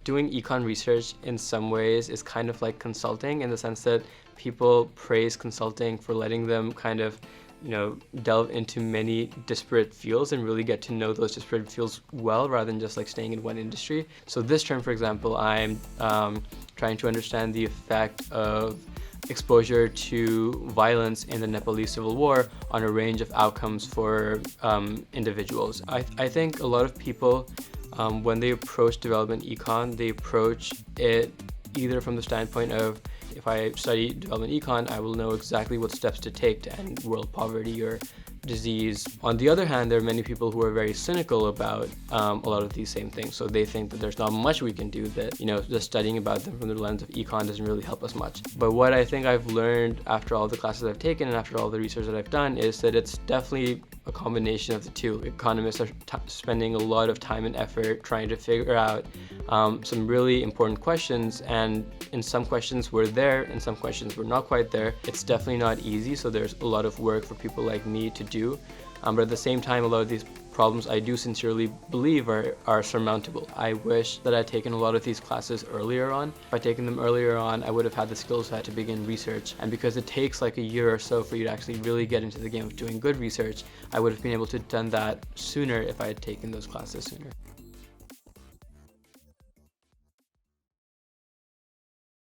Doing econ research in some ways is kind of like consulting, in the sense that people praise consulting for letting them kind of, delve into many disparate fields and really get to know those disparate fields well, rather than just like staying in one industry. So this term, for example, I'm trying to understand the effect of exposure to violence in the Nepalese civil war on a range of outcomes for individuals. I think a lot of people, when they approach development econ, they approach it either from the standpoint of, if I study development econ, I will know exactly what steps to take to end world poverty or disease. On the other hand, there are many people who are very cynical about a lot of these same things. So they think that there's not much we can do, that, just studying about them from the lens of econ doesn't really help us much. But what I think I've learned after all the classes I've taken and after all the research that I've done is that it's definitely a combination of the two. Economists are spending a lot of time and effort trying to figure out some really important questions, and in some questions we're there, in some questions we're not quite there. It's definitely not easy, so there's a lot of work for people like me to do. But at the same time, a lot of these problems I do sincerely believe are surmountable. I wish that I'd taken a lot of these classes earlier on. If I'd taken them earlier on, I would have had the skill set to begin research. And because it takes like a year or so for you to actually really get into the game of doing good research, I would have been able to have done that sooner if I had taken those classes sooner.